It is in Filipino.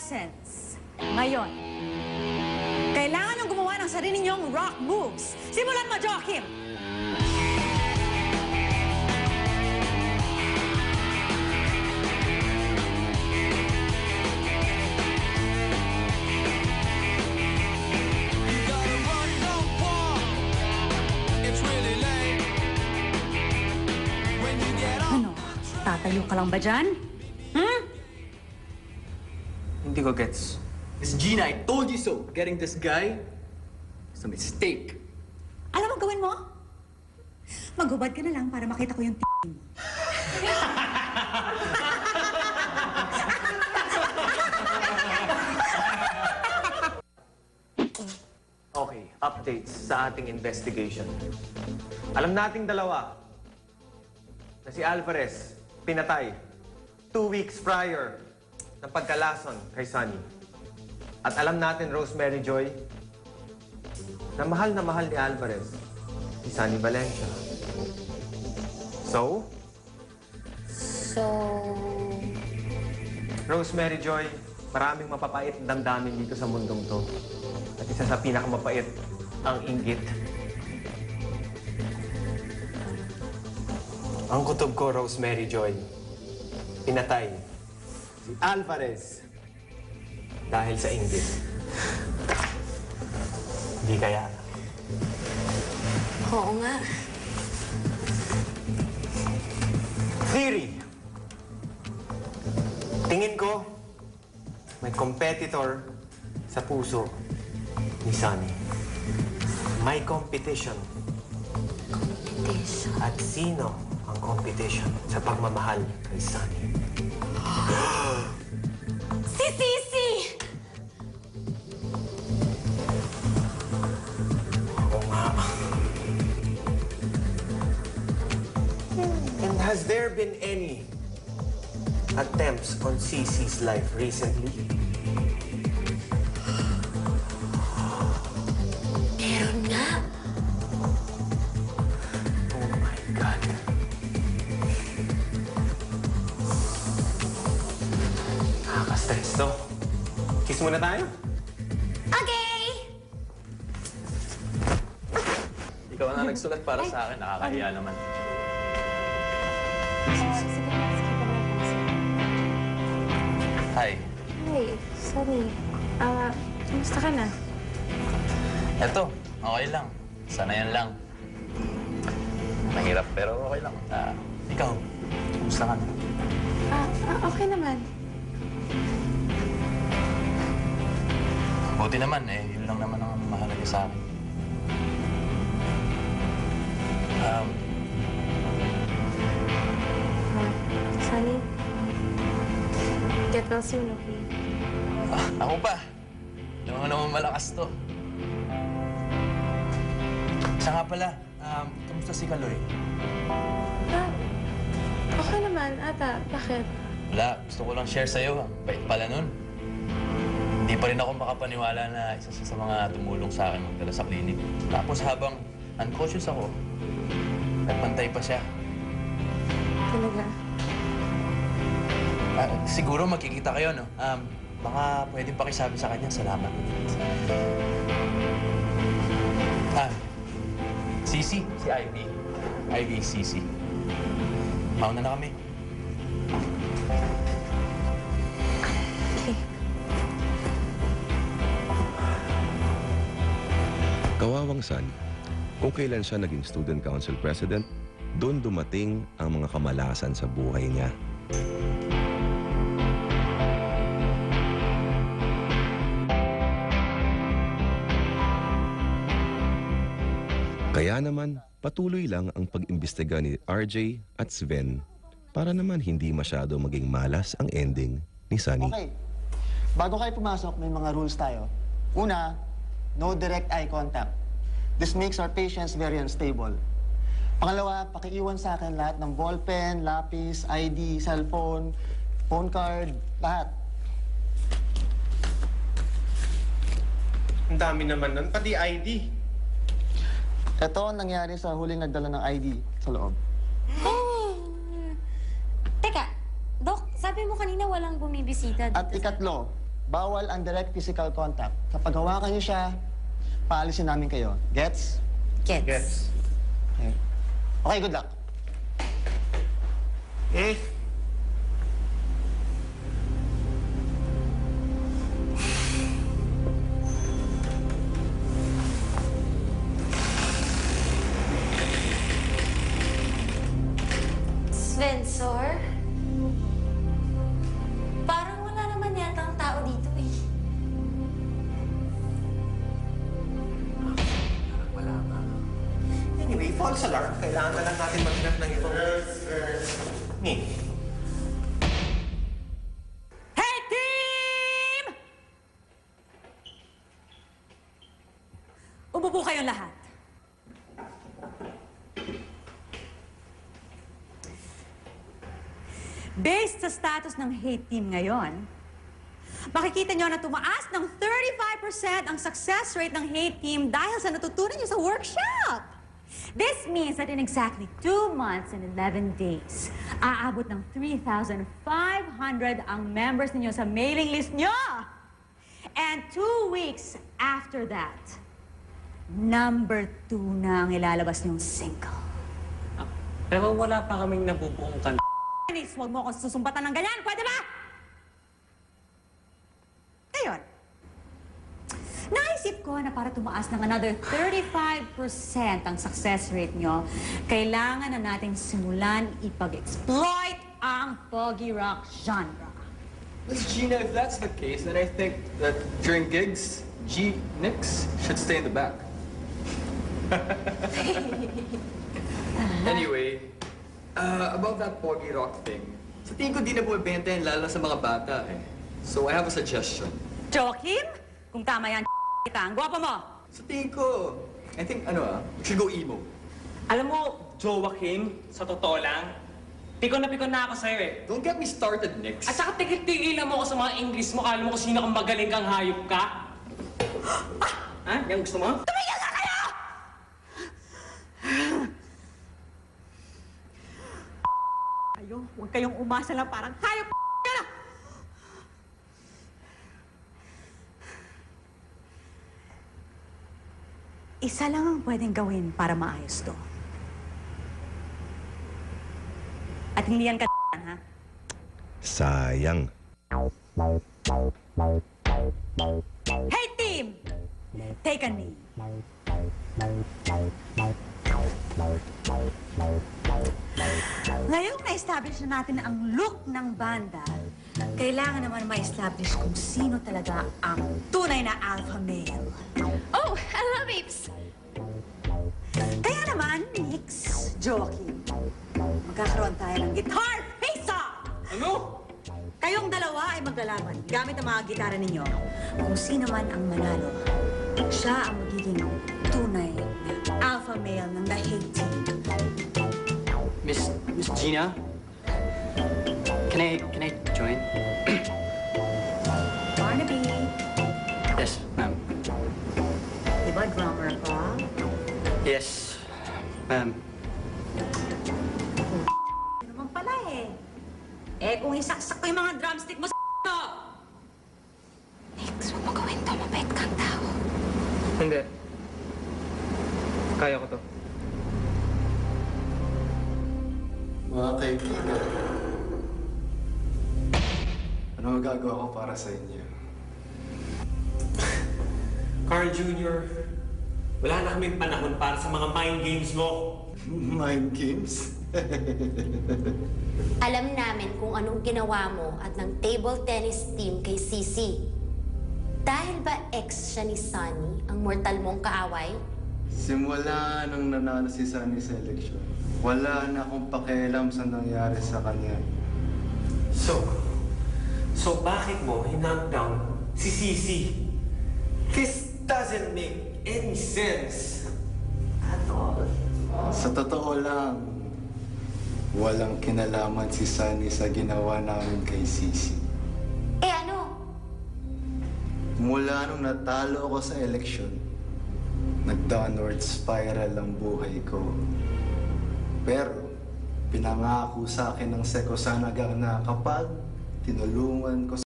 Sense. Ngayon, kailangan niyong gumawa ng sarili niyong rock moves. Simulan mo, Joachim! Ano? Tatayo ka lang ba dyan? Hindi ko gets. Miss Gina, I told you so. Getting this guy is a mistake. Alam mo gawin mo? Maghubad ka na lang para makita ko yung mo. Okay, updates sa ating investigation. Alam nating dalawa na si Alvarez pinatay 2 weeks prior ng pagkalason kay Sunny. At alam natin, Rosemary Joy, na mahal ni Alvarez si Sunny Valencia. So, Rosemary Joy, maraming mapapait damdamin dito sa mundong to. At isa sa pinakamapait, ang inggit. Ang kutob ko, Rosemary Joy, pinatay si Alvarez dahil sa inggit. Hindi kaya? Oo nga. Theory. Tingin ko, may competitor sa puso ni Sunny. May competition. Competition. At sino ang competition sa pagmamahal kay Sunny? Si Sisi! Oo nga. And has there been any attempts on Cece's life recently? Meron nga. Oh my God. Nakaka-stress to. Kiss muna tayo. Okay! Ikaw na nagsulat para sa akin. Nakakahiya naman. Hi. Hey, sorry. Kumusta ka na? Eto, okay lang. Sanayan lang. Mahirap pero okay lang. Ikaw, kumusta ka na? Okay naman. Buti naman yun lang naman ang mahalaga sa akin. Sunny, get well soon, okay? Ako pa. Alam mo naman malakas to. Siya nga pala, kamusta si Kaloy? Okay naman, ata. Bakit? Wala, gusto ko lang share sa'yo. Ang bait pala nun. Hindi pa rin ako makapaniwala na isa siya sa mga tumulong sa akin magdala sa klinik. Tapos habang unconscious ako, nagpantay pa siya. Talaga? Siguro magkikita kayo, no? Baka pwedeng pakisabi sa kanya, salamat. Sisi, si Ivy. Ivy, Sisi. Mauna na kami. Okay. Kawawang Sunny, kung kailan siya naging student council president, doon dumating ang mga kamalasan sa buhay niya. Kaya naman, patuloy lang ang pag-imbestiga ni RJ at Sven para naman hindi masyado maging malas ang ending ni Sunny. Okay. Bago kayo pumasok, may mga rules tayo. Una, no direct eye contact. This makes our patients very unstable. Pangalawa, pakiiwan sa akin lahat ng ballpen, lapis, ID, cellphone, phone card, lahat. Ang dami naman nun, pati ID. Ito ang nangyari sa huling nagdala ng ID sa loob. Teka, Dok, sabi mo kanina walang bumibisita dito At ikatlo, bawal ang direct physical contact. Kapag hawakan niyo siya, paalisin namin kayo. Gets? Gets. Okay. Okay, good luck. Eh, Spencer? Parang wala naman yata ang tao dito eh. wala nga. Anyway, false alarm. Kailangan na lang natin mag-grab ng ibang... Ni. Hey, team! Umupo kayong lahat. Based sa status ng hate team ngayon, makikita nyo na tumaas ng 35% ang success rate ng hate team dahil sa natutunan nyo sa workshop. This means that in exactly 2 months and 11 days, aabot ng 3,500 ang members ninyo sa mailing list nyo. And 2 weeks after that, number 2 na ang ilalabas niyong single. Pero wala pa kaming nabubuong kanta. Dennis, huwag mo akong susumbatan ng ganyan. Pwede ba? Ngayon, naisip ko na para tumaas ng another 35% ang success rate nyo, kailangan na nating simulan ipag-exploit ang Pogi Rock genre. Miss Gina, if that's the case, then I think that during gigs, Nix should stay in the back. Anyway, about that Pogi Rock thing, sa tingin ko di na bumibenta yan lalo sa mga bata eh. So I have a suggestion. Joaquin, kung tama yan, kita, ang gwapo mo. Sa tingin ko, I think we should go emo. Alam mo, Joaquin, sa totoo lang, pikon na ako sa'yo eh. Don't get me started, Nix. At saka tigil-tigil mo ako sa mga English mo. Kala mo kung sino kang magaling kang hayop ka. Ha? Yan gusto mo? Tumigil na kayo! Ayo, huwag kayong umasa lang parang hayop na! Isa lang ang pwedeng gawin para maayos to. At hindi yan ha? Sayang. Hey, team! Take a knee. Ngayong na-establish na natin ang look ng banda, kailangan naman ma-establish kung sino talaga ang tunay na alpha male. Oh, hello, babes! Kaya naman, Nix, Joaquin, magkakaroon tayo ng guitar face-off! Ano? Kayong dalawa ay maglalaban gamit ang mga gitara ninyo. Kung sino man ang manalo, siya ang magiging tunay na alpha male ng The Hate Team. Miss Gina? Can I join? Barnaby, Yes, ma'am. di ba drummer ka? Yes, ma'am. Ano naman pala eh. Eh kung isaksak ko yung mga drumstick mo sa to! Nix, huwag mo gawin to. Mabait kang tao. Hindi. Kaya ko to. Mga kaibigan, ano magagawa ko para sa inyo? Carl Jr., wala na kaming panahon para sa mga mind games mo. Mind games? Alam namin kung anong ginawa mo at ng table tennis team kay Sisi. Dahil ba ex siya ni Sunny, ang mortal mong kaaway? Simula nung nanalo si Sunny sa eleksyon, wala na akong pakialam sa nangyari sa kanya. So bakit mo hinamp down si Sisi? This doesn't make any sense at all. Sa totoo lang, walang kinalaman si Sunny sa ginawa namin kay Sisi. Eh ano? Mula nung natalo ako sa eleksyon, nag-downward spiral ang buhay ko. Pero, pinangako sa akin ng Seko Sanagang na kapag tinulungan ko